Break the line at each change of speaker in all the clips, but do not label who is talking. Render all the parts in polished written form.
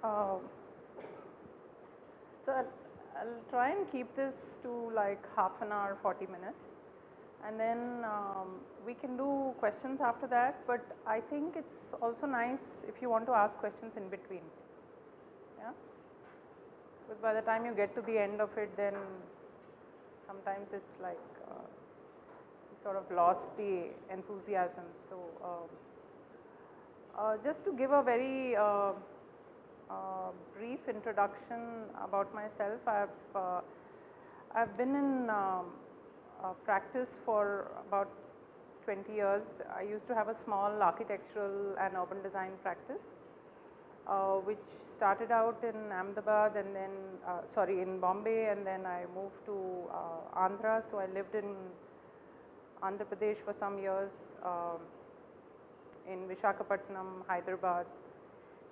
Uh, so I'll try and keep this to like half an hour, 40 minutes, and then we can do questions after that, but I think it's also nice if you want to ask questions in between, yeah, because by the time you get to the end of it, then sometimes it's like you sort of lost the enthusiasm. So just to give a very brief introduction about myself, I've been in practice for about 20 years. I used to have a small architectural and urban design practice, which started out in Ahmedabad and then, in Bombay, and then I moved to Andhra. So I lived in Andhra Pradesh for some years, in Visakhapatnam, Hyderabad.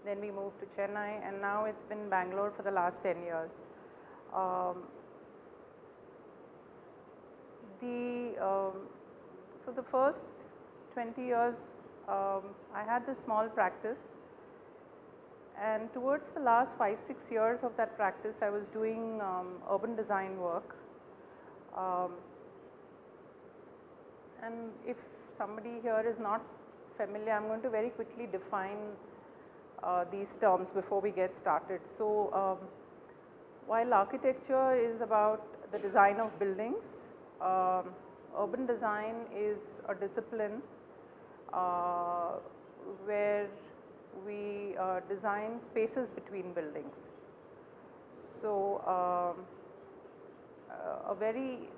Then we moved to Chennai, and now it's been Bangalore for the last 10 years. So the first 20 years, I had this small practice, and towards the last 5-6 years of that practice, I was doing urban design work. And if somebody here is not familiar, I'm going to very quickly define these terms before we get started. So while architecture is about the design of buildings, urban design is a discipline where we design spaces between buildings. So a very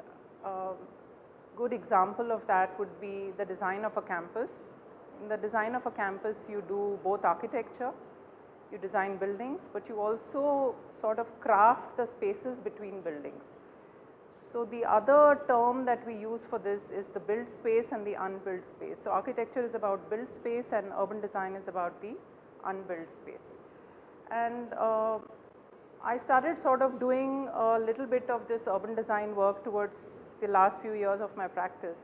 good example of that would be the design of a campus. In the design of a campus, you do both architecture, you design buildings, but you also sort of craft the spaces between buildings. So the other term that we use for this is the built space and the unbuilt space. So architecture is about built space and urban design is about the unbuilt space. And I started sort of doing a little bit of this urban design work towards the last few years of my practice.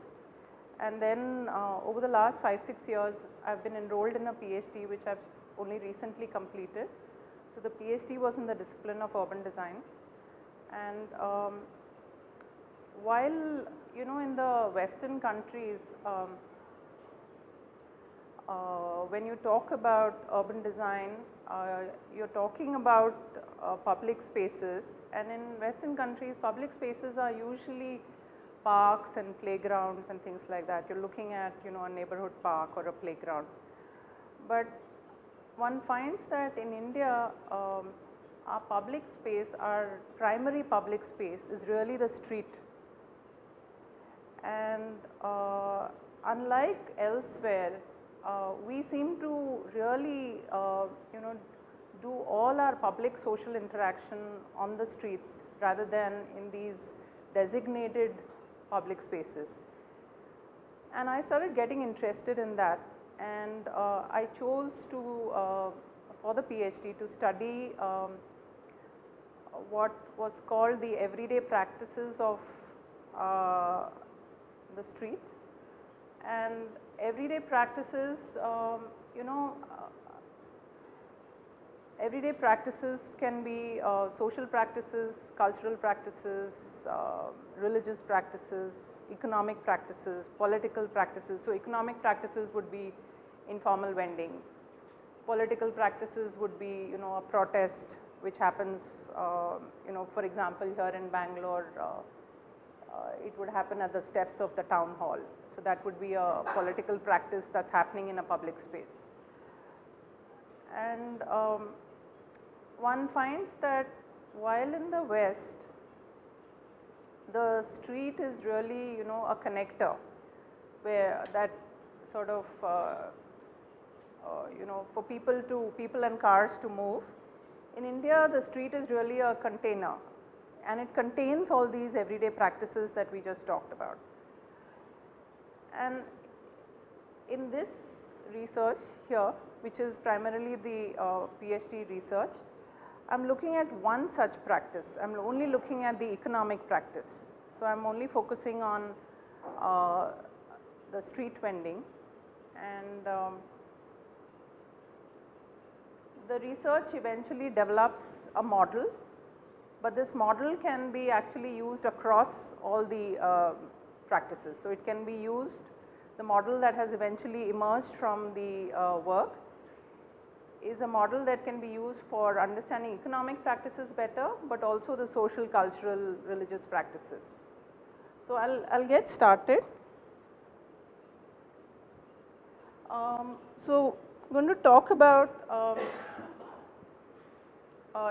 And then over the last 5-6 years, I've been enrolled in a PhD, which I've only recently completed. So the PhD was in the discipline of urban design. And while, you know, in the Western countries, when you talk about urban design, you're talking about public spaces, and in Western countries, public spaces are usually parks and playgrounds and things like that. You're looking at, you know, a neighborhood park or a playground. But one finds that in India, our public space, our primary public space is really the street. And unlike elsewhere, we seem to really, you know, do all our public social interaction on the streets rather than in these designated public spaces. And I started getting interested in that, and I chose to, for the PhD, to study what was called the everyday practices of the streets. And everyday practices, you know, everyday practices can be social practices, cultural practices, religious practices, economic practices, political practices. So economic practices would be informal vending. Political practices would be, you know, a protest which happens, you know, for example, here in Bangalore, it would happen at the steps of the town hall. So that would be a political practice that's happening in a public space. And one finds that while in the West, the street is really, you know, a connector where that sort of, you know, for people and cars to move. In India, the street is really a container, and it contains all these everyday practices that we just talked about. And in this research here, which is primarily the PhD research, I'm looking at one such practice. I'm only looking at the economic practice. So I'm only focusing on the street vending. And the research eventually develops a model, but this model can be actually used across all the practices. So, it can be used, the model that has eventually emerged from the work is a model that can be used for understanding economic practices better, but also the social, cultural, religious practices. So, I'll get started. So, I'm going to talk about,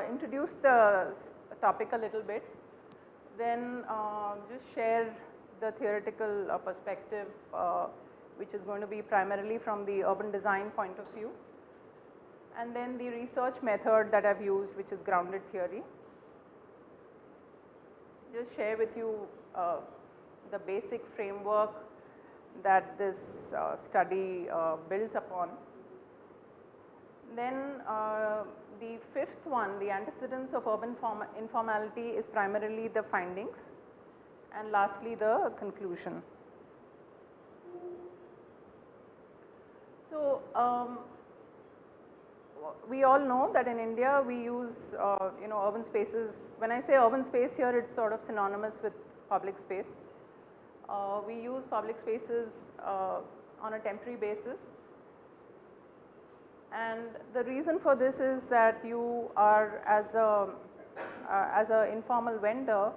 introduce the topic a little bit, then just share the theoretical perspective which is going to be primarily from the urban design point of view, and then the research method that I have used, which is grounded theory. Just share with you the basic framework that this study builds upon. Then the fifth one, the antecedents of urban informality, is primarily the findings, and lastly the conclusion. So, we all know that in India we use urban spaces. When I say urban space here, it's sort of synonymous with public space. We use public spaces on a temporary basis, and the reason for this is that you are as a informal vendor,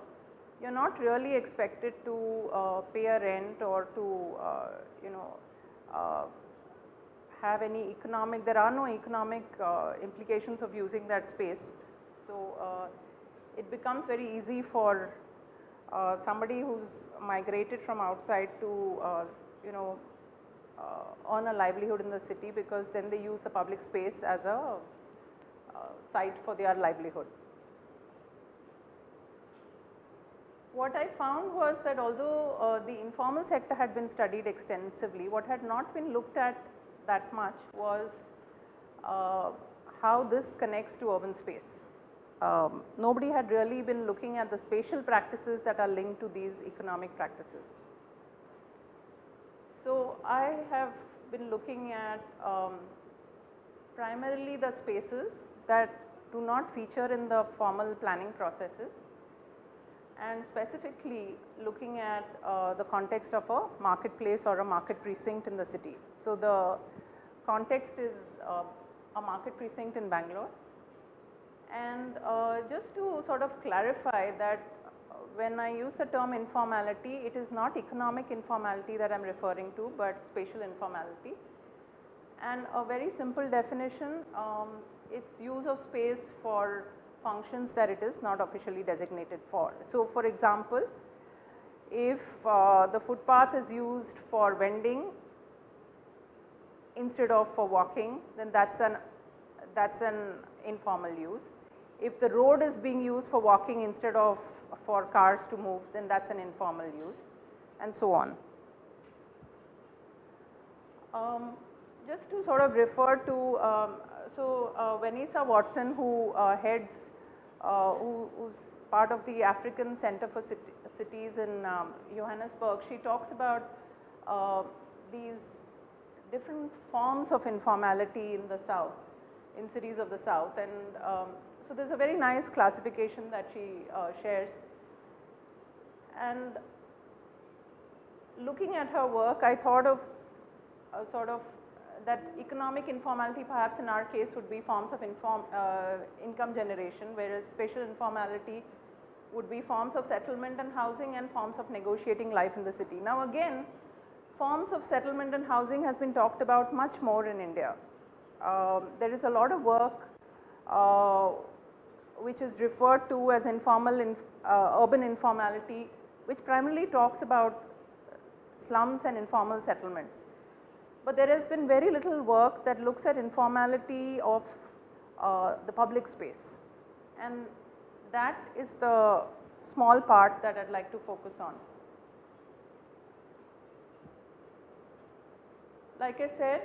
you are not really expected to pay a rent or to have any economic, there are no economic implications of using that space. So, it becomes very easy for somebody who's migrated from outside to earn a livelihood in the city, because then they use the public space as a site for their livelihood. What I found was that although the informal sector had been studied extensively, what had not been looked at that much was how this connects to urban space. Nobody had really been looking at the spatial practices that are linked to these economic practices. So, I have been looking at primarily the spaces that do not feature in the formal planning processes, and specifically looking at the context of a marketplace or a market precinct in the city. So, the context is a market precinct in Bangalore, and just to sort of clarify that when I use the term informality, it is not economic informality that I am referring to, but spatial informality. And a very simple definition, its use of space for functions that it is not officially designated for. So, for example, if the footpath is used for vending instead of for walking, then that's an informal use. If the road is being used for walking instead of for cars to move, then that's an informal use, and so on. Just to sort of refer to, Vanessa Watson, who heads, who's part of the African Center for Cities in Johannesburg, she talks about these different forms of informality in the South, in cities of the South, and so there's a very nice classification that she shares. And looking at her work, I thought of sort of that economic informality perhaps in our case would be forms of income generation, whereas spatial informality would be forms of settlement and housing and forms of negotiating life in the city. Now again, forms of settlement and housing has been talked about much more in India. There is a lot of work which is referred to as informal urban informality, which primarily talks about slums and informal settlements. But there has been very little work that looks at informality of the public space, and that is the small part that I'd like to focus on. Like I said,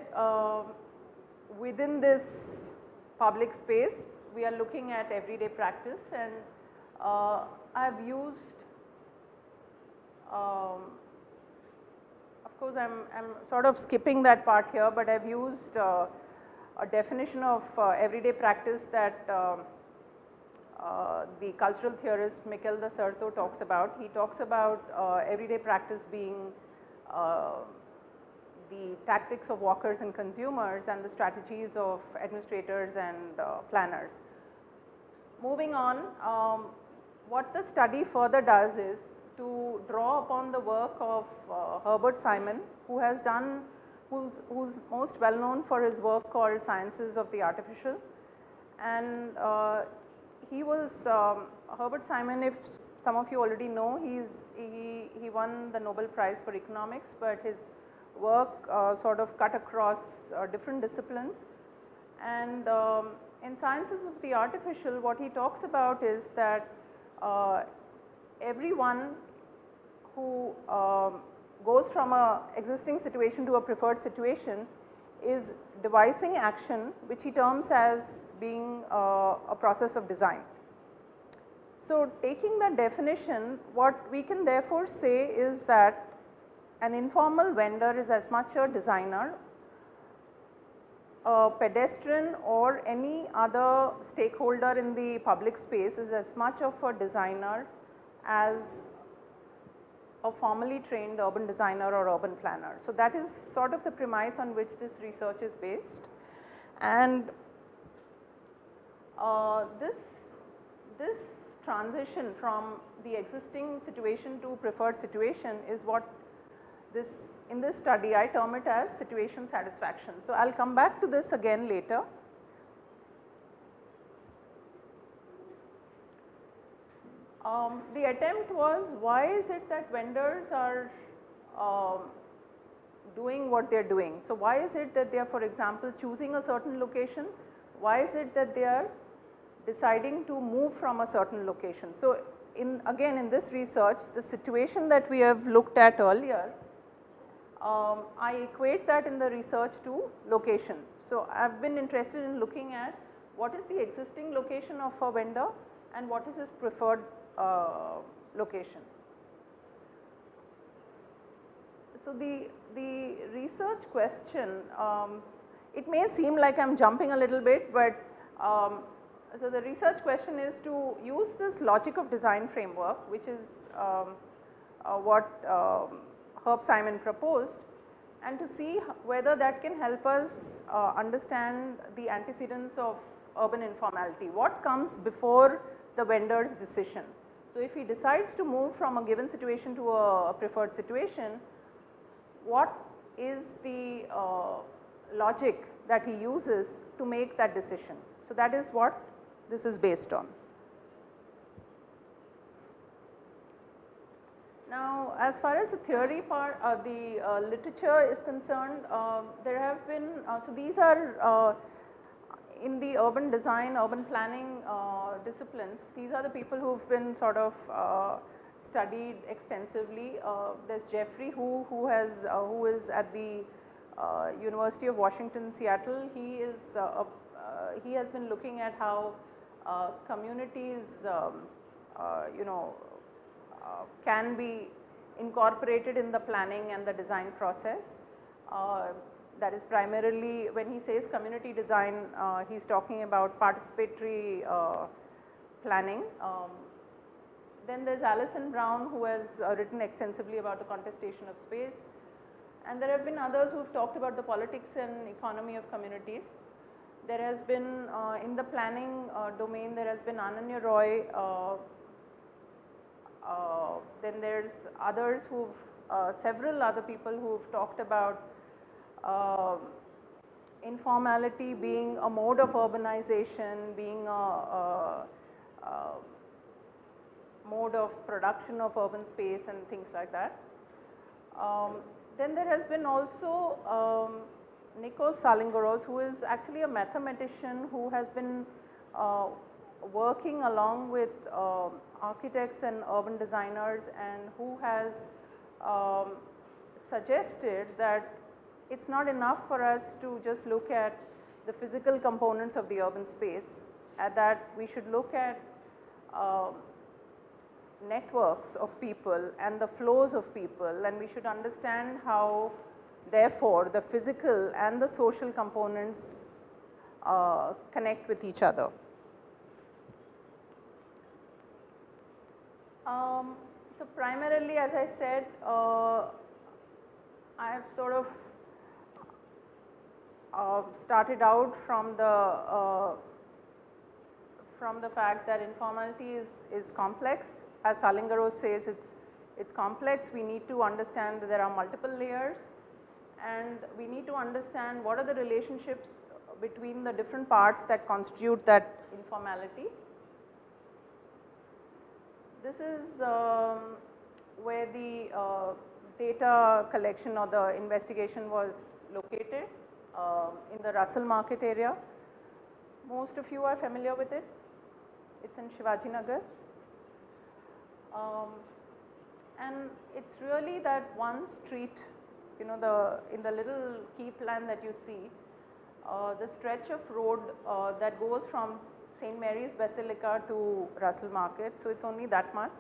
within this public space, we are looking at everyday practice, and I've used, of course I'm sort of skipping that part here, but I've used a definition of everyday practice that the cultural theorist Miquel de Certeau talks about. He talks about everyday practice being the tactics of workers and consumers and the strategies of administrators and planners. Moving on, what the study further does is to draw upon the work of Herbert Simon, who has done, who's most well known for his work called Sciences of the Artificial. And he was, Herbert Simon, if some of you already know, he won the Nobel Prize for Economics, but his work sort of cut across different disciplines. And in Sciences of the Artificial, what he talks about is that everyone who goes from a existing situation to a preferred situation is devising action, which he terms as being a process of design. So taking that definition, what we can therefore say is that an informal vendor is as much a designer, a pedestrian or any other stakeholder in the public space is as much of a designer as a formally trained urban designer or urban planner. So that is sort of the premise on which this research is based. And this transition from the existing situation to preferred situation is what in this study I term it as situation satisfaction. So I will come back to this again later. The attempt was, why is it that vendors are doing what they are doing? So why is it that they are, for example, choosing a certain location? Why is it that they are deciding to move from a certain location? So again in this research, the situation that we have looked at earlier, I equate that in the research to location. So I have been interested in looking at what is the existing location of a vendor and what is his preferred location. So the research question, it may seem like I am jumping a little bit, but so the research question is to use this logic of design framework, which is what Herb Simon proposed, and to see whether that can help us understand the antecedents of urban informality. What comes before the vendor's decision? So if he decides to move from a given situation to a preferred situation, what is the logic that he uses to make that decision? So that is what this is based on. Now, as far as the theory part, the literature is concerned, there have been, so these are in the urban design, urban planning disciplines, these are the people who have been sort of studied extensively. There is Jeffrey who is at the University of Washington, Seattle. He has been looking at how communities, can be incorporated in the planning and the design process. That is primarily, when he says community design, he is talking about participatory planning. Then there is Alison Brown, who has written extensively about the contestation of space, and there have been others who have talked about the politics and economy of communities. There has been in the planning domain, there has been Ananya Roy. Then there's others several other people who've talked about informality being a mode of urbanization, being a mode of production of urban space and things like that. Then there has been also Nikos Salingaros, who is actually a mathematician who has been working along with architects and urban designers, and who has suggested that it's not enough for us to just look at the physical components of the urban space, that we should look at networks of people and the flows of people, and we should understand how therefore the physical and the social components connect with each other. So primarily, as I said, I have sort of started out from the fact that informality is complex. As Salingaro says, it's complex. We need to understand that there are multiple layers, and we need to understand what are the relationships between the different parts that constitute that informality. This is where the data collection or the investigation was located in the Russell Market area. Most of you are familiar with it. It's in Shivaji Nagar. And it's really that one street, you know, in the little key plan that you see, the stretch of road that goes from St. Mary's Basilica to Russell Market. So it's only that much.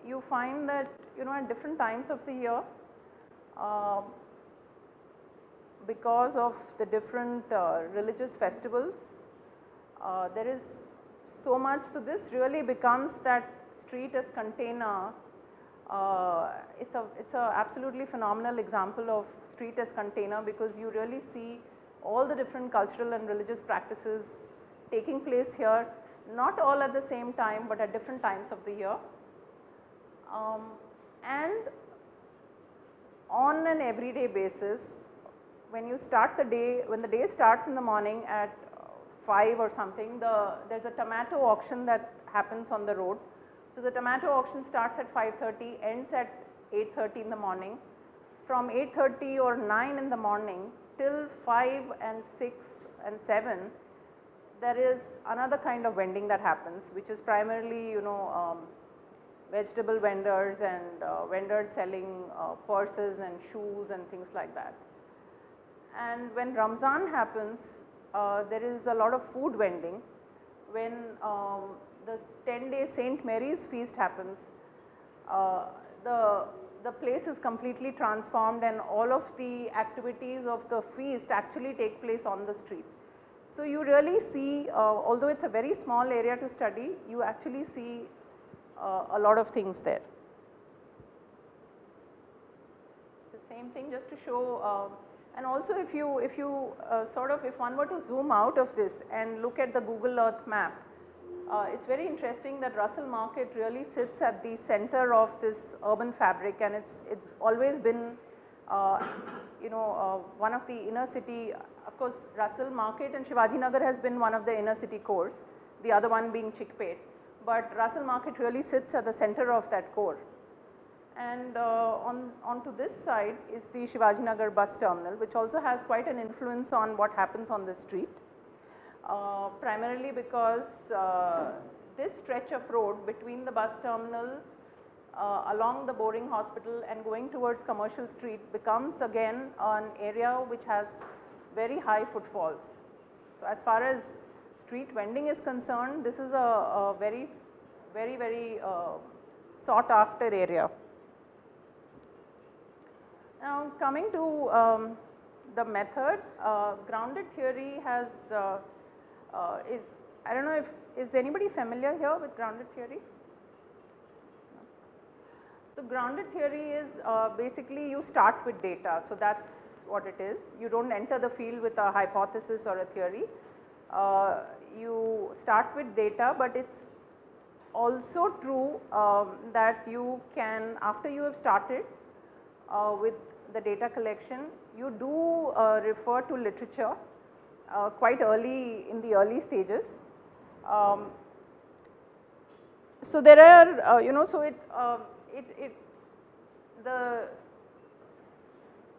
You find that, you know, at different times of the year, because of the different religious festivals, there is so much. So this really becomes that street as container. It's a absolutely phenomenal example of street as container, because you really see all the different cultural and religious practices taking place here, not all at the same time, but at different times of the year. And on an everyday basis, when you start the day, when the day starts in the morning at 5 or something, there's a tomato auction that happens on the road. So the tomato auction starts at 5:30, ends at 8:30 in the morning. From 8:30 or 9 in the morning till 5 and 6 and 7, there is another kind of vending that happens, which is primarily, you know, vegetable vendors and vendors selling purses and shoes and things like that. And when Ramzan happens, there is a lot of food vending. When the 10-day St. Mary's feast happens, the place is completely transformed, and all of the activities of the feast actually take place on the street. So you really see, although it's a very small area to study, you actually see a lot of things there. The same thing just to show, and also if you sort of, if one were to zoom out of this and look at the Google Earth map, it's very interesting that Russell Market really sits at the center of this urban fabric, and it's always been, you know, one of the inner city. Of course, Russell Market and Shivaji Nagar has been one of the inner city cores, the other one being Chickpet. But Russell Market really sits at the center of that core. And onto this side is the Shivaji Nagar bus terminal, which also has quite an influence on what happens on the street. Primarily because this stretch of road between the bus terminal along the Boring Hospital and going towards Commercial Street becomes again an area which has very high footfalls. So as far as street vending is concerned, this is a very sought after area. Now coming to the method, grounded theory has I don't know if, is anybody familiar here with grounded theory? So grounded theory is basically you start with data, so that's what it is. You don't enter the field with a hypothesis or a theory. You start with data, but it's also true that you can, after you have started with the data collection, you do refer to literature quite early in the early stages. So there are, you know, so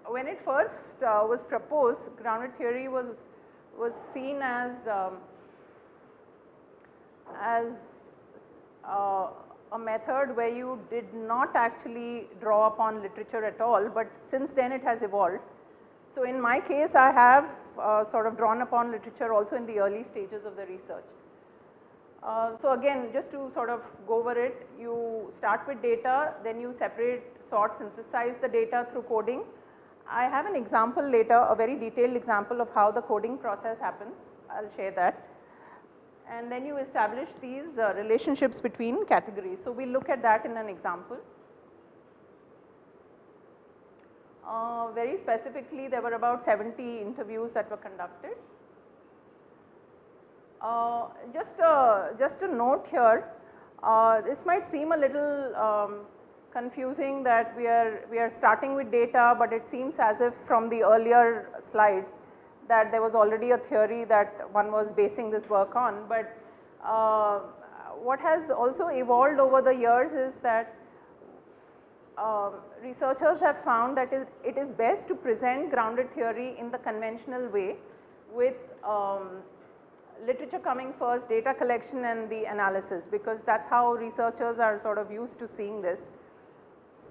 when it first was proposed, grounded theory was seen as a method where you did not actually draw upon literature at all, but since then it has evolved. So in my case, I have sort of drawn upon literature also in the early stages of the research. So again, just to sort of go over it, you start with data, then you separate, sort, synthesize the data through coding, I have an example later, a very detailed example of how the coding process happens. I'll share that. And then you establish these relationships between categories. So we'll look at that in an example. Very specifically, there were about 70 interviews that were conducted. Just a note here, this might seem a little confusing that we are starting with data, but it seems as if from the earlier slides that there was already a theory that one was basing this work on. But what has also evolved over the years is that researchers have found that it is best to present grounded theory in the conventional way with literature coming first, data collection and the analysis, because that's how researchers are sort of used to seeing this.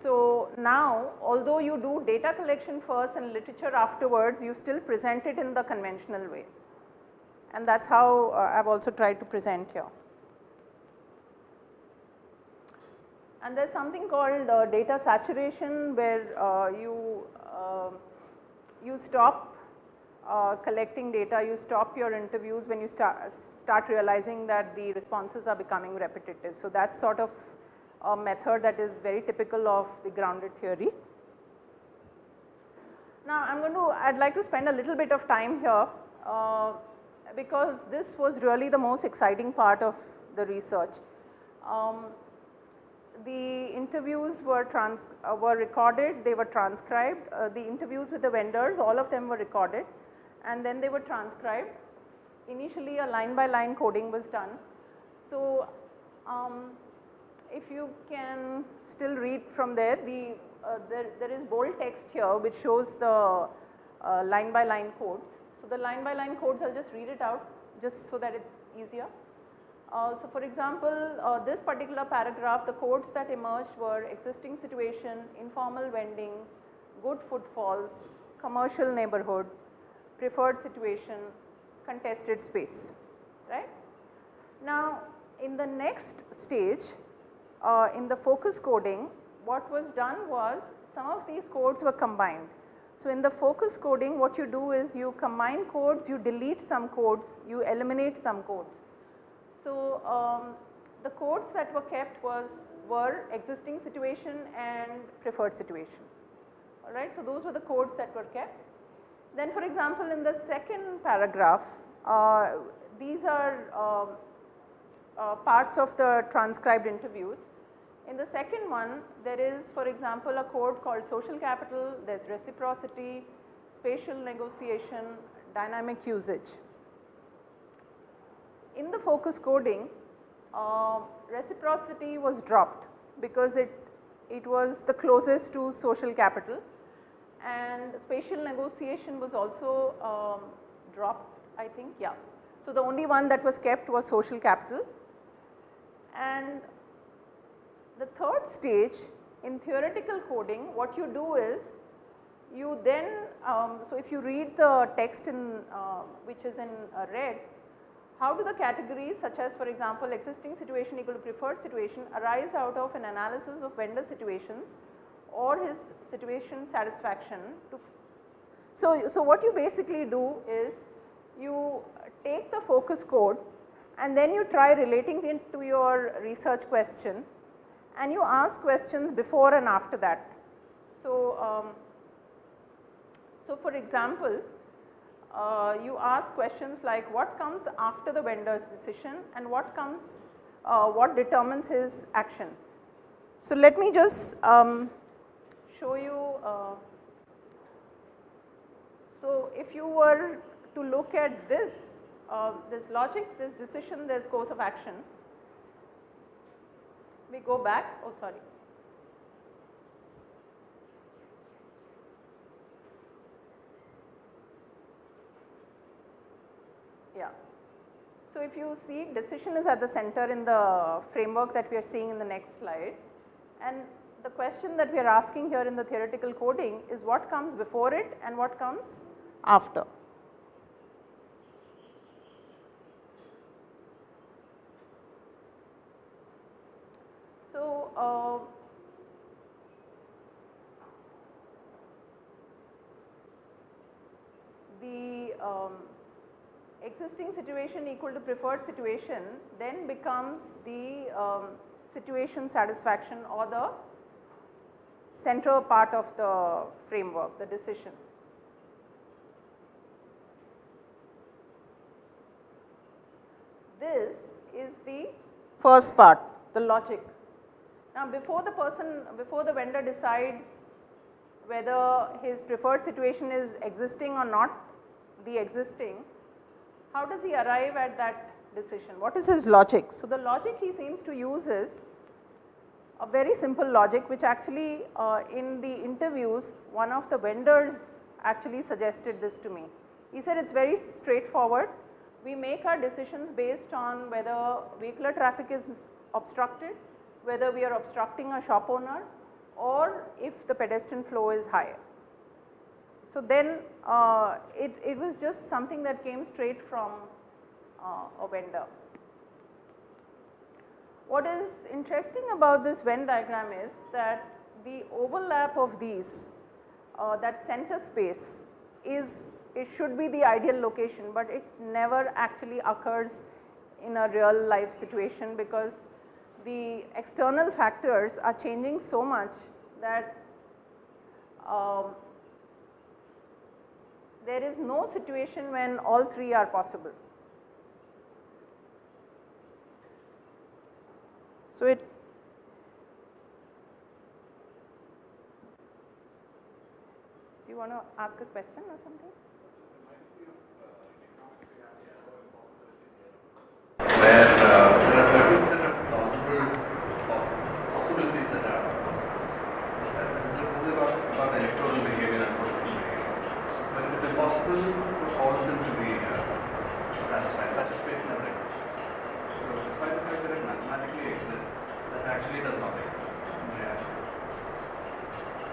So now, although you do data collection first and literature afterwards, you still present it in the conventional way. And that's how I've also tried to present here. And there's something called data saturation, where you stop collecting data, you stop your interviews when you start realizing that the responses are becoming repetitive. So that's sort of a method that is very typical of the grounded theory. Now I'd like to spend a little bit of time here because this was really the most exciting part of the research. The interviews were recorded, they were transcribed. The interviews with the vendors, all of them were recorded, and then they were transcribed. Initially a line by line coding was done. So if you can still read from there, there is bold text here which shows the line by line codes. So the line by line codes, I'll just read it out just so that it's easier. So for example, this particular paragraph, the codes that emerged were existing situation, informal vending, good footfalls, commercial neighborhood, preferred situation, contested space, right. Now in the next stage, in the focus coding, what was done was some of these codes were combined. So in the focus coding, what you do is you combine codes, you delete some codes, you eliminate some codes. So the codes that were kept were existing situation and preferred situation, all right. So those were the codes that were kept. Then for example, in the second paragraph, these are parts of the transcribed interviews. In the second one, there is, for example, a code called social capital, there is reciprocity, spatial negotiation, dynamic usage. In the focus coding, reciprocity was dropped because it was the closest to social capital, and spatial negotiation was also dropped, I think, yeah. So the only one that was kept was social capital. And the third stage in theoretical coding, what you do is you then, so if you read the text in which is in red, how do the categories such as, for example, existing situation equal to preferred situation arise out of an analysis of vendor situations or his situation satisfaction to. So what you basically do is you take the focus code and then you try relating it to your research question, and you ask questions before and after that. So, so for example, you ask questions like what comes after the vendor's decision and what determines his action. So let me just show you. So if you were to look at this logic, this decision, there's course of action. We go back, oh sorry. Yeah. So if you see, decision is at the center in the framework that we are seeing in the next slide, and the question that we are asking here in the theoretical coding is what comes before it and what comes after. So existing situation equal to preferred situation then becomes the situation satisfaction or the central part of the framework, the decision. This is the first part, the logic. Now before the vendor decides whether his preferred situation is existing or not the existing, how does he arrive at that decision? What is his logic? So the logic he seems to use is a very simple logic, which actually in the interviews one of the vendors actually suggested this to me. He said it's very straightforward. We make our decisions based on whether vehicular traffic is obstructed, whether we are obstructing a shop owner, or if the pedestrian flow is higher. So then it was just something that came straight from a vendor. What is interesting about this Venn diagram is that the overlap of these, that center space it should be the ideal location, but it never actually occurs in a real life situation because the external factors are changing so much that there is no situation when all three are possible. So do you want to ask a question or something?
Where there are certain set of possibilities that are possible. This is about electoral behavior and political behavior. But it is impossible for all of them to be satisfied. Such a space never exists. So despite the fact that it mathematically exists, that actually does not exist in reality.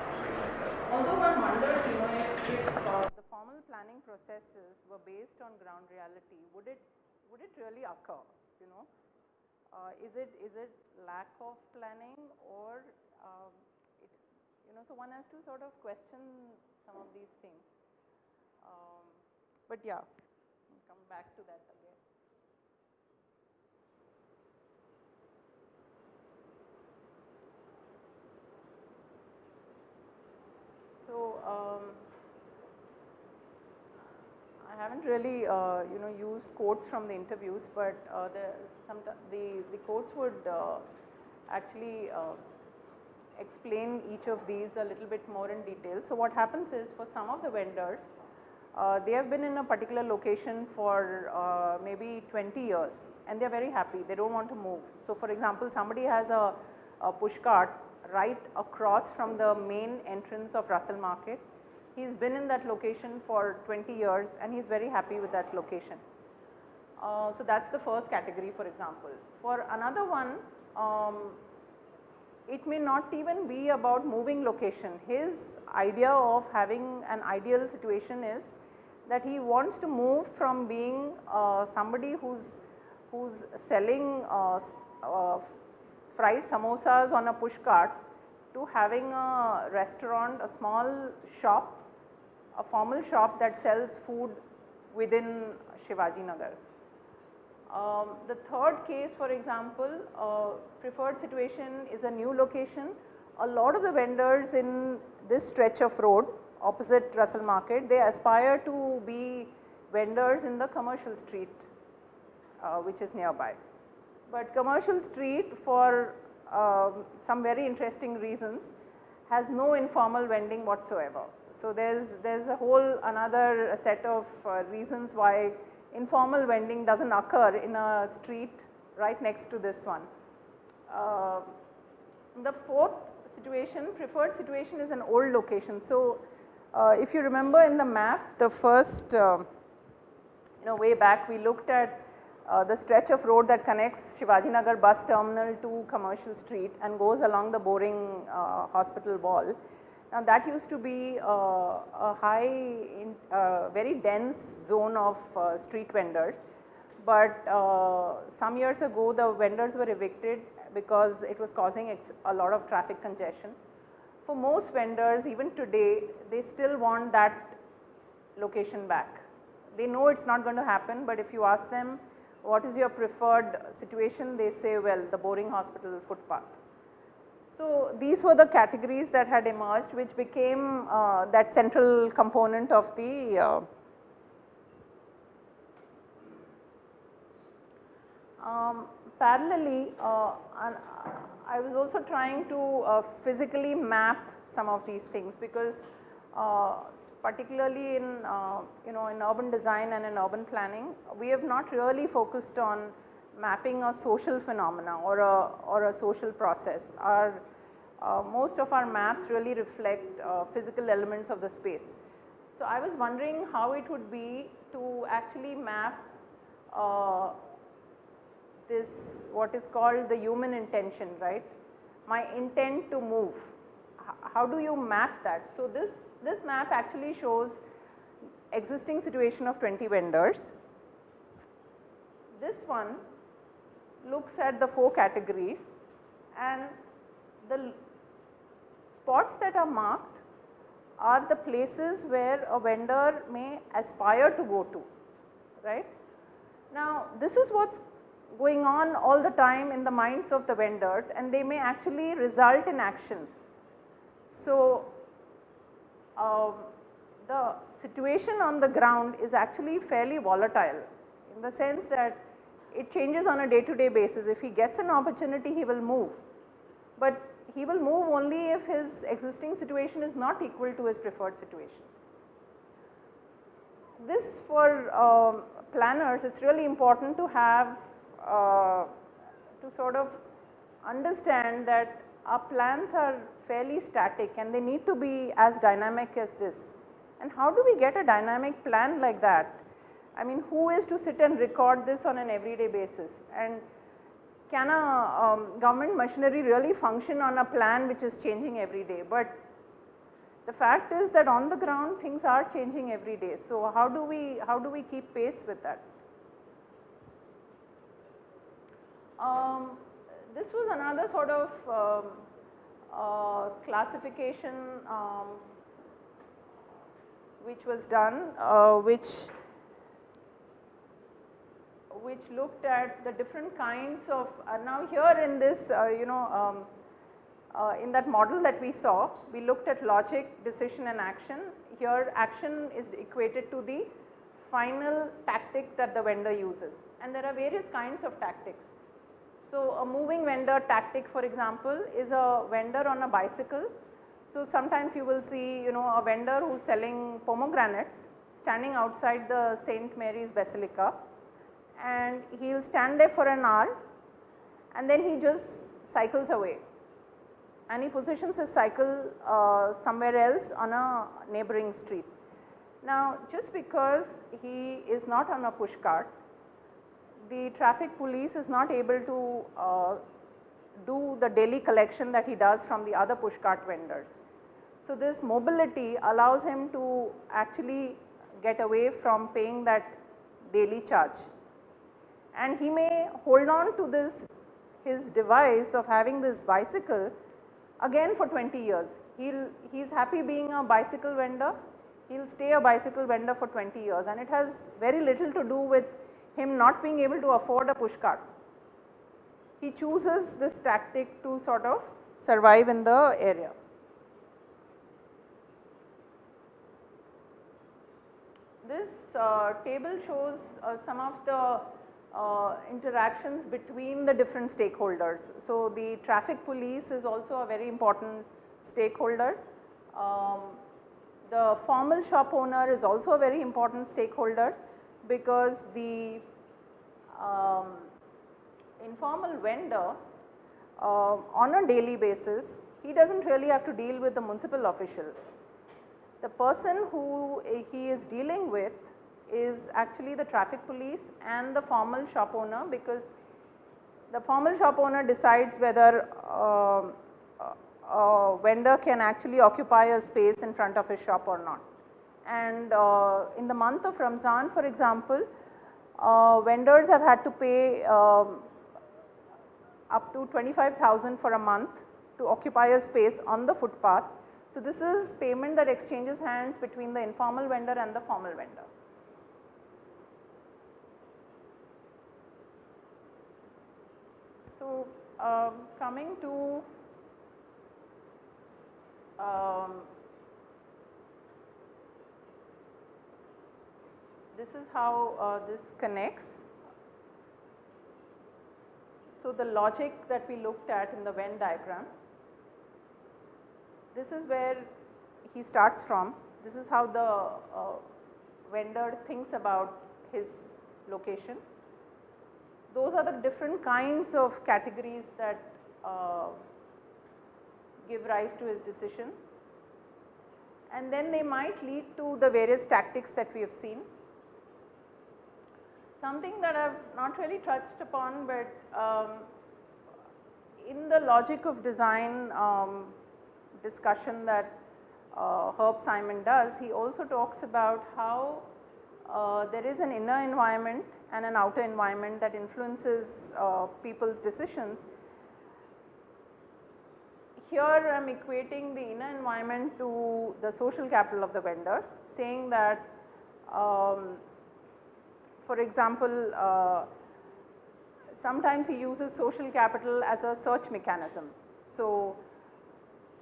Something like that.
Although one wonders, if the formal planning processes were based on ground reality, would it really occur? Is it lack of planning or so one has to sort of question some of these things. But yeah, we'll come back to that again. So I haven't really used quotes from the interviews, but the quotes would actually explain each of these a little bit more in detail. So what happens is, for some of the vendors, they have been in a particular location for maybe 20 years and they are very happy, they don't want to move. So for example, somebody has a push cart right across from the main entrance of Russell Market. He's been in that location for 20 years and he's very happy with that location. So that's the first category, for example. For another one, it may not even be about moving location. His idea of having an ideal situation is that he wants to move from being somebody who's selling fried samosas on a push cart to having a restaurant, a small shop, a formal shop that sells food within Shivaji Nagar. The third case, for example, preferred situation is a new location. A lot of the vendors in this stretch of road opposite Russell Market, they aspire to be vendors in the commercial street which is nearby. But commercial street, for some very interesting reasons, has no informal vending whatsoever. So there's a whole another set of reasons why informal vending doesn't occur in a street right next to this one. The fourth situation, preferred situation, is an old location. So if you remember in the map, the first way back we looked at the stretch of road that connects Shivaji Nagar bus terminal to Commercial Street and goes along the Boring Hospital wall. Now that used to be a very dense zone of street vendors, but some years ago the vendors were evicted because it was causing a lot of traffic congestion. For most vendors, even today, they still want that location back. they know it's not going to happen, but if you ask them what is your preferred situation, they say, well, the boring hospital footpath. So these were the categories that had emerged, which became that central component of the parallelly, I was also trying to physically map some of these things, because particularly in in urban design and in urban planning, we have not really focused on mapping a social phenomena or a social process. Our most of our maps really reflect physical elements of the space. So I was wondering how it would be to actually map this, what is called the human intention, right? My intent to move. How do you map that? So this map actually shows existing situation of 20 vendors. This one looks at the 4 categories, and the spots that are marked are the places where a vendor may aspire to go to, right? Now this is what's going on all the time in the minds of the vendors, and they may actually result in action. So the situation on the ground is actually fairly volatile, in the sense that it changes on a day-to-day basis. If he gets an opportunity, he will move, but he will move only if his existing situation is not equal to his preferred situation. This, for planners, it's really important to have to sort of understand that our plans are fairly static and they need to be as dynamic as this. And how do we get a dynamic plan like that? I mean, who is to sit and record this on an everyday basis? And can a government machinery really function on a plan which is changing every day? But the fact is that on the ground things are changing every day. So how do we keep pace with that? This was another sort of classification which was done, which looked at the different kinds of, now here in this in that model that we saw, we looked at logic, decision and action. Here action is equated to the final tactic that the vendor uses, and there are various kinds of tactics. So a moving vendor tactic, for example, is a vendor on a bicycle. So sometimes you will see a vendor who's selling pomegranates standing outside the St. Mary's Basilica, and he will stand there for an hour and then he just cycles away, and he positions his cycle somewhere else on a neighboring street. Now just because he is not on a push cart, the traffic police is not able to do the daily collection that he does from the other push cart vendors. So this mobility allows him to actually get away from paying that daily charge, and he may hold on to this, his device of having this bicycle again for 20 years. He's happy being a bicycle vendor, he'll stay a bicycle vendor for 20 years, and it has very little to do with him not being able to afford a push cart. He chooses this tactic to sort of survive in the area. This table shows some of the interactions between the different stakeholders. So the traffic police is also a very important stakeholder. The formal shop owner is also a very important stakeholder, because the informal vendor on a daily basis, he doesn't really have to deal with the municipal official. The person who he is dealing with is actually the traffic police and the formal shop owner, because the formal shop owner decides whether a vendor can actually occupy a space in front of his shop or not. And in the month of Ramzan, for example, vendors have had to pay up to 25,000 for a month to occupy a space on the footpath. So this is payment that exchanges hands between the informal vendor and the formal vendor. So, coming to this is how this connects. So, the logic that we looked at in the Venn diagram, this is where he starts from. This is how the vendor thinks about his location. Those are the different kinds of categories that give rise to his decision, and then they might lead to the various tactics that we have seen. Something that I have not really touched upon, but in the logic of design discussion that Herbert Simon does, he also talks about how there is an inner environment and an outer environment that influences people's decisions. Here I am equating the inner environment to the social capital of the vendor, saying that for example, sometimes he uses social capital as a search mechanism. So,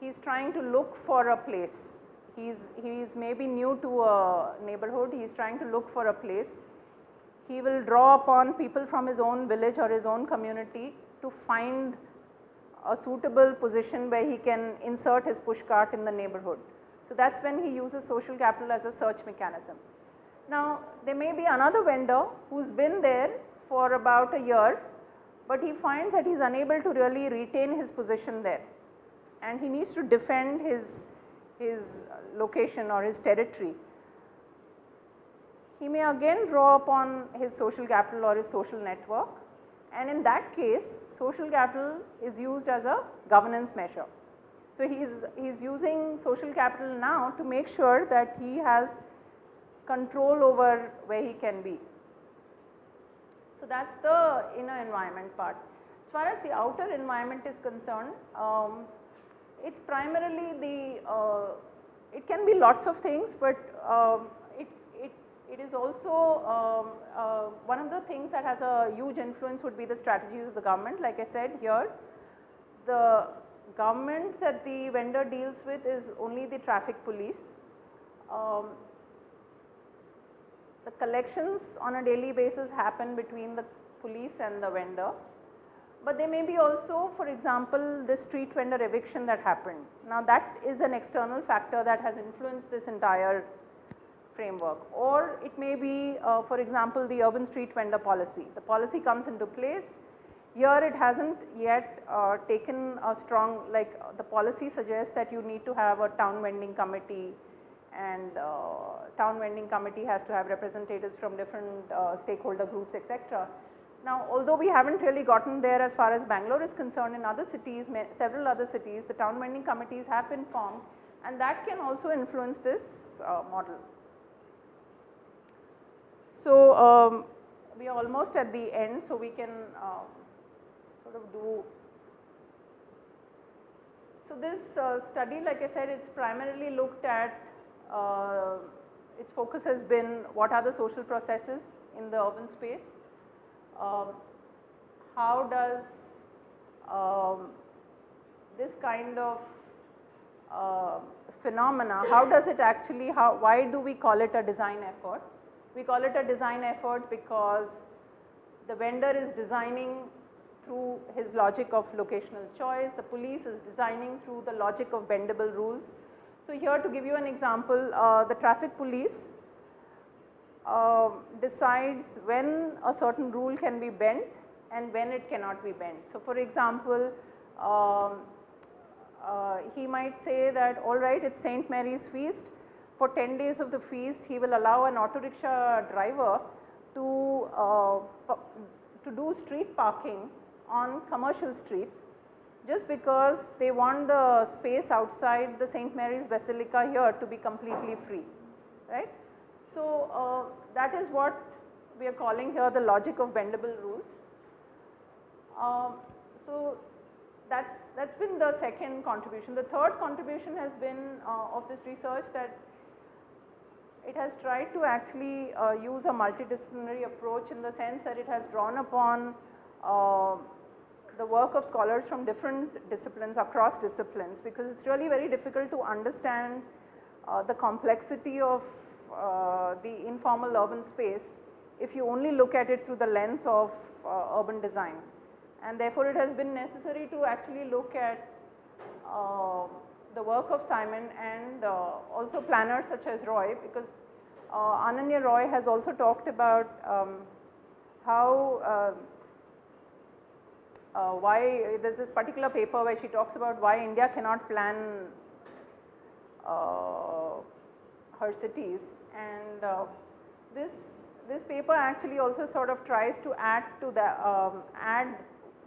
he is trying to look for a place, he is maybe new to a neighborhood, he is trying to look for a place. He will draw upon people from his own village or his own community to find a suitable position where he can insert his push cart in the neighborhood. So, that is when he uses social capital as a search mechanism. Now, there may be another vendor who has been there for about a year, but he finds that he is unable to really retain his position there, and he needs to defend his location or his territory. He may again draw upon his social capital or his social network, and in that case social capital is used as a governance measure. So, he is using social capital now to make sure that he has control over where he can be. So, that is the inner environment part. As far as the outer environment is concerned, it is primarily the, it can be lots of things, but it is also one of the things that has a huge influence would be the strategies of the government. Like I said here, the government that the vendor deals with is only the traffic police. The collections on a daily basis happen between the police and the vendor, but there may be also, for example, the street vendor eviction that happened. Now, that is an external factor that has influenced this entire framework, or it may be for example, the urban street vendor policy. The policy comes into place. Here it has not yet taken a strong, like the policy suggests that you need to have a town vending committee, and town vending committee has to have representatives from different stakeholder groups, etc. Now, although we have not really gotten there as far as Bangalore is concerned, in other cities, several other cities, the town vending committees have been formed, and that can also influence this model. So, we are almost at the end, so we can sort of do. So, this study, like I said, it's primarily looked at, its focus has been what are the social processes in the urban space, how does this kind of phenomena, how does it actually, why do we call it a design effort? We call it a design effort because the vendor is designing through his logic of locational choice, the police is designing through the logic of bendable rules. So, here to give you an example, the traffic police decides when a certain rule can be bent and when it cannot be bent. So, for example, he might say that alright, it is St. Mary's feast, for 10 days of the feast he will allow an auto rickshaw driver to do street parking on Commercial Street, just because they want the space outside the St. Mary's Basilica here to be completely free, right. So, that is what we are calling here the logic of bendable rules. So, that's been the second contribution. The third contribution has been of this research that it has tried to actually use a multidisciplinary approach, in the sense that it has drawn upon the work of scholars from different disciplines, across disciplines, because it's really very difficult to understand the complexity of the informal urban space if you only look at it through the lens of urban design. And therefore, it has been necessary to actually look at the work of Simon and also planners such as Roy, because Ananya Roy has also talked about how why there's this particular paper where she talks about why India cannot plan her cities, and this paper actually also sort of tries to add to the add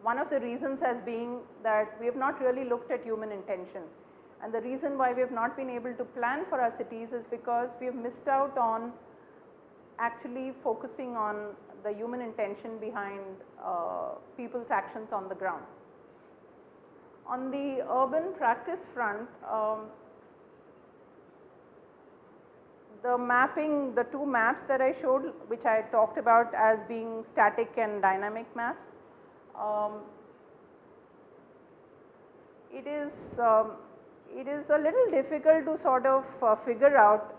one of the reasons as being that we have not really looked at human intention, and the reason why we have not been able to plan for our cities is because we have missed out on actually focusing on the human intention behind people's actions on the ground. On the urban practice front, the mapping, the two maps that I showed, which I talked about as being static and dynamic maps, it is a little difficult to sort of figure out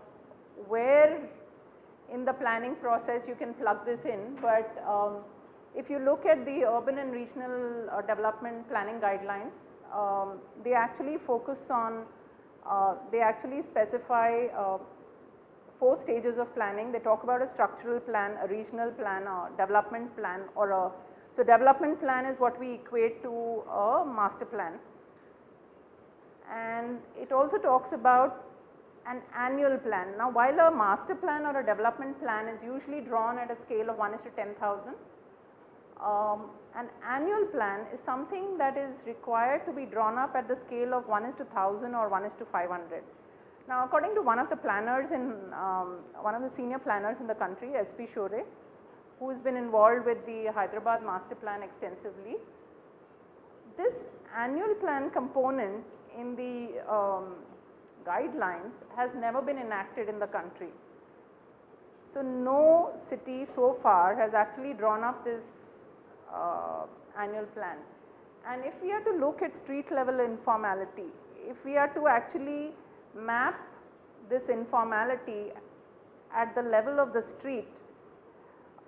where in the planning process you can plug this in, but if you look at the urban and regional development planning guidelines, they actually focus on, they actually specify 4 stages of planning. They talk about a structural plan, a regional plan, a development plan, or a, so development plan is what we equate to a master plan. And it also talks about an annual plan. Now, while a master plan or a development plan is usually drawn at a scale of 1:10,000, an annual plan is something that is required to be drawn up at the scale of 1:1000 or 1:500. Now, according to one of the planners in, one of the senior planners in the country, S.P. Shore, who has been involved with the Hyderabad master plan extensively, this annual plan component in the guidelines has never been enacted in the country. So, no city so far has actually drawn up this annual plan. And if we are to look at street level informality, if we are to actually map this informality at the level of the street,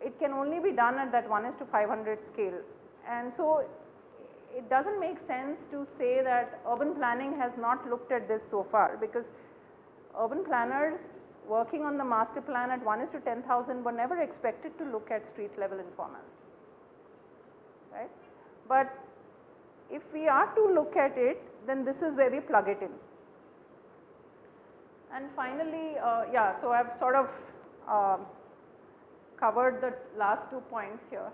it can only be done at that 1:500 scale. And so, it does not make sense to say that urban planning has not looked at this so far, because urban planners working on the master plan at 1:10,000 were never expected to look at street level informality, right. But if we are to look at it, then this is where we plug it in. And finally, yeah, so I have sort of covered the last 2 points here.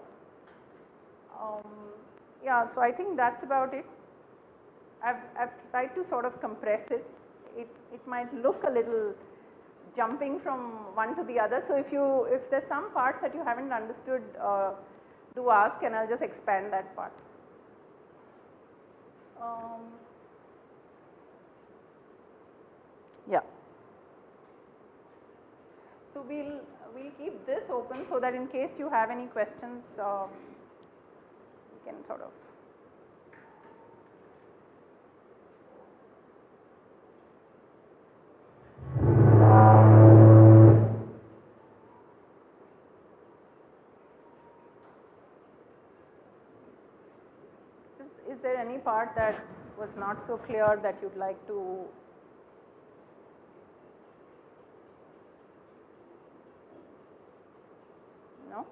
Yeah, so I think that's about it. I've tried to sort of compress it. It might look a little jumping from one to the other. So if there's some parts that you haven't understood, do ask and I'll just expand that part. Yeah. So we'll keep this open so that in case you have any questions, we can sort of. Is there any part that was not so clear that you'd like to? No?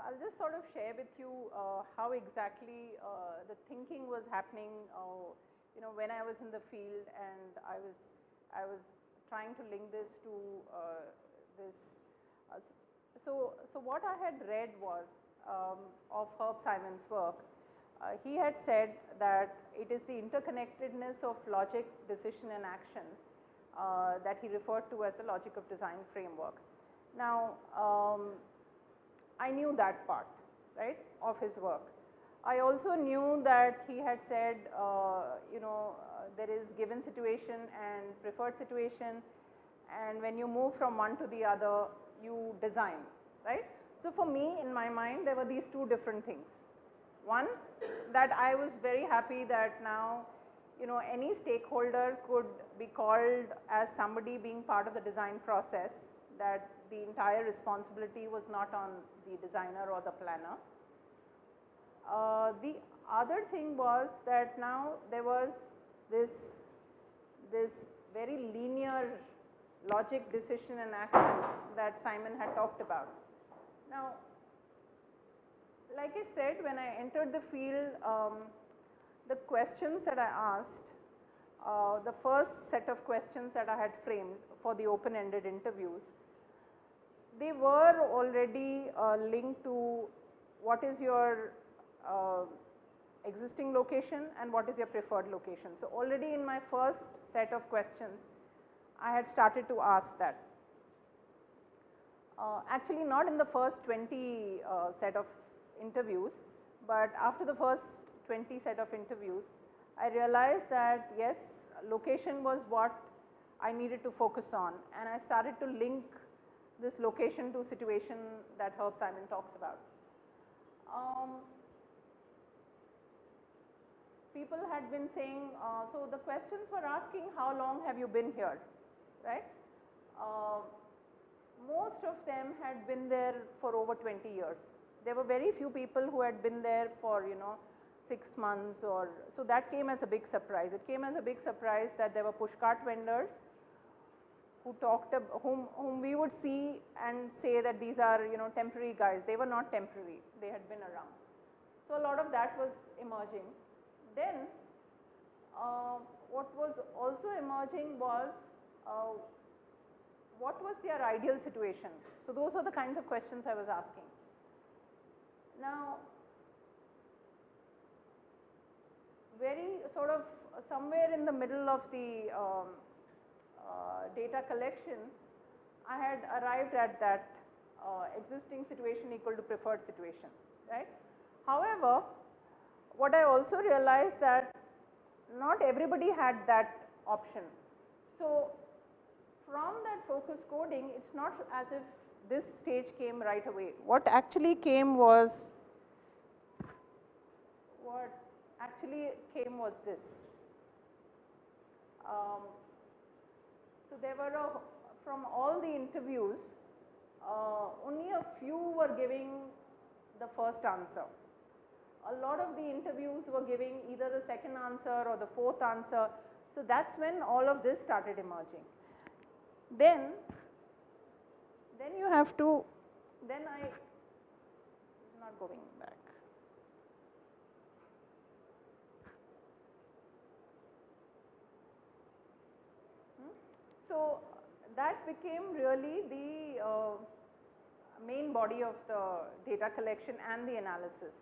I'll just sort of share with you how exactly the thinking was happening, you know, when I was in the field, and I was trying to link this to this So what I had read was of Herb Simon's work. He had said that it is the interconnectedness of logic, decision and action that he referred to as the logic of design framework. Now, I knew that part, right, of his work. I also knew that he had said, there is given situation and preferred situation, and when you move from one to the other, you design, right. So for me, in my mind, there were these two different things. One, that I was very happy that now, any stakeholder could be called as somebody being part of the design process, that the entire responsibility was not on the designer or the planner. The other thing was that now there was this very linear logic, decision and action that Simon had talked about. Now, like I said, when I entered the field, the questions that I asked, the first set of questions that I had framed for the open-ended interviews, they were already linked to what is your existing location and what is your preferred location. So already in my first set of questions, I had started to ask that. Actually not in the first 20 set of interviews, but after the first 20 set of interviews, I realized that yes, location was what I needed to focus on, and I started to link this location to situation that Herb Simon talks about. People had been saying, so the questions were asking, how long have you been here, right? Most of them had been there for over 20 years. There were very few people who had been there for 6 months or so. That came as a big surprise. It came as a big surprise that there were pushcart vendors who talked whom we would see and say that these are temporary guys. They were not temporary, they had been around. So a lot of that was emerging. Then what was also emerging was what was their ideal situation. So those are the kinds of questions I was asking. Now, very sort of somewhere in the middle of the data collection, I had arrived at that existing situation equal to preferred situation, right. However, what I also realized that not everybody had that option. So from that focus coding, it's not as if this stage came right away. What actually came was this. So there were from all the interviews, only a few were giving the first answer. A lot of the interviews were giving either the second answer or the fourth answer. So that's when all of this started emerging. Then you have to, then I, not going back. So that became really the main body of the data collection and the analysis.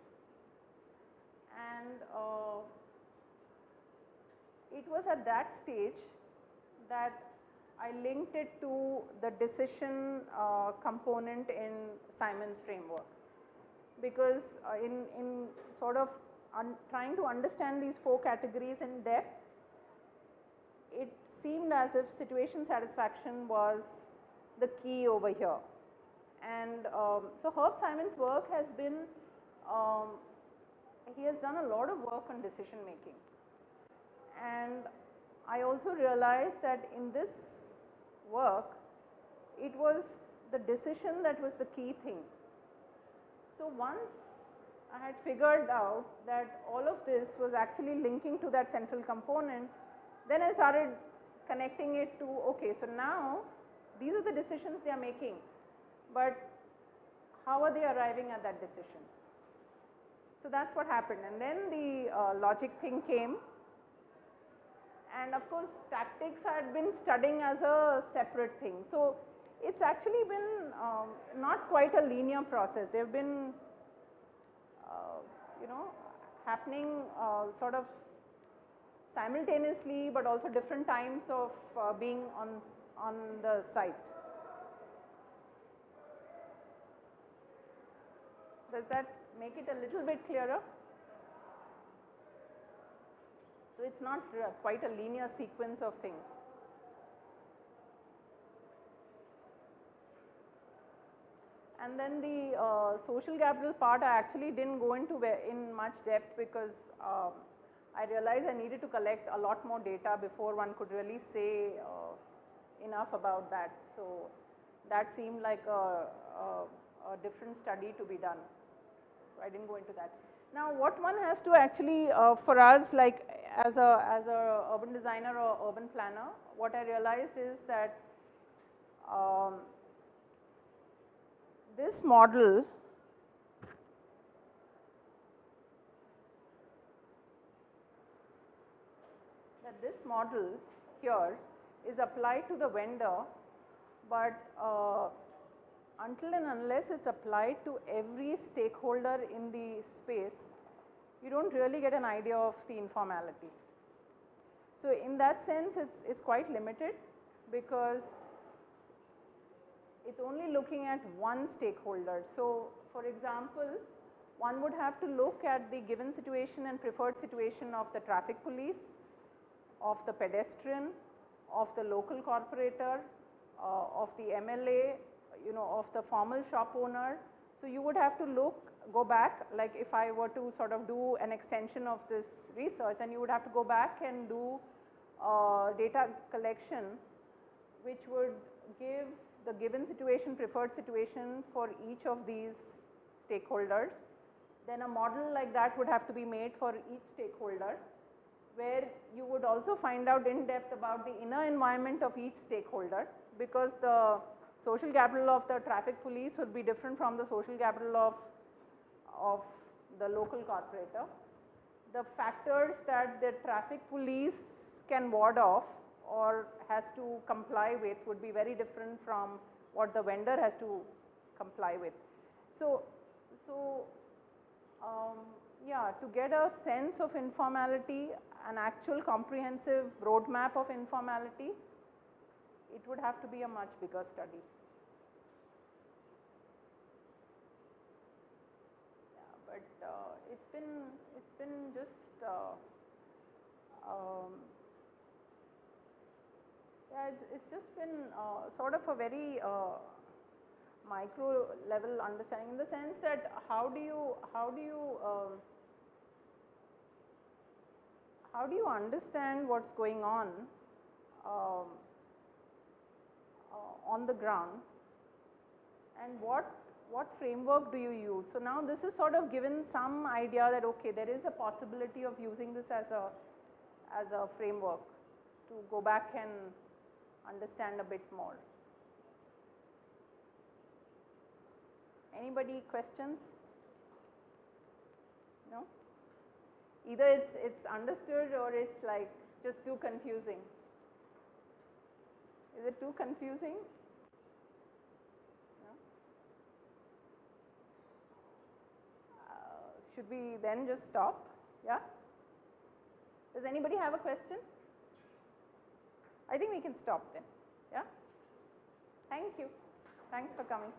And it was at that stage that I linked it to the decision component in Simon's framework, because in sort of trying to understand these 4 categories in depth, it seemed as if situation satisfaction was the key over here. And so Herb Simon's work has been, he has done a lot of work on decision making. And I also realized that in this work, it was the decision that was the key thing. So once I had figured out that all of this was actually linking to that central component, then I started connecting it to, okay, so now these are the decisions they are making, but how are they arriving at that decision? So that's what happened. And then the logic thing came. And of course, tactics I had been studying as a separate thing. So It's actually been not quite a linear process. There have been, you know, happening sort of simultaneously, but also different times of being on the site. Does that make it a little bit clearer? So it's not quite a linear sequence of things. And then the social capital part, I actually didn't go into in much depth because I realized I needed to collect a lot more data before one could really say enough about that. So that seemed like a different study to be done. So I didn't go into that. Now what one has to actually, for us, like as a urban designer or urban planner, what I realized is that this model here is applied to the vendor, but until and unless it's applied to every stakeholder in the space, you don't really get an idea of the informality. So in that sense, it's quite limited because it's only looking at one stakeholder. So for example, one would have to look at the given situation and preferred situation of the traffic police, of the pedestrian, of the local corporator, of the MLA, you know, of the formal shop owner. So you would have to go back, like if I were to sort of do an extension of this research, then you would have to go back and do data collection, which would give the given situation, preferred situation for each of these stakeholders. Then a model like that would have to be made for each stakeholder, where you would also find out in depth about the inner environment of each stakeholder, because the social capital of the traffic police would be different from the social capital of the local corporator. The factors that the traffic police can ward off or has to comply with would be very different from what the vendor has to comply with. So yeah, to get a sense of informality, an actual comprehensive roadmap of informality, it would have to be a much bigger study. Yeah, but it's been just yeah, it's just been sort of a very micro level understanding, in the sense that how do you understand what's going on the ground, and what framework do you use. So now this is sort of given some idea that okay, there is a possibility of using this as a framework to go back and understand a bit more. Anybody questions? No? Either it's understood or it's like just too confusing. Is it too confusing? No? Should we then just stop? Yeah? Does anybody have a question? I think we can stop then. Yeah? Thank you. Thanks for coming.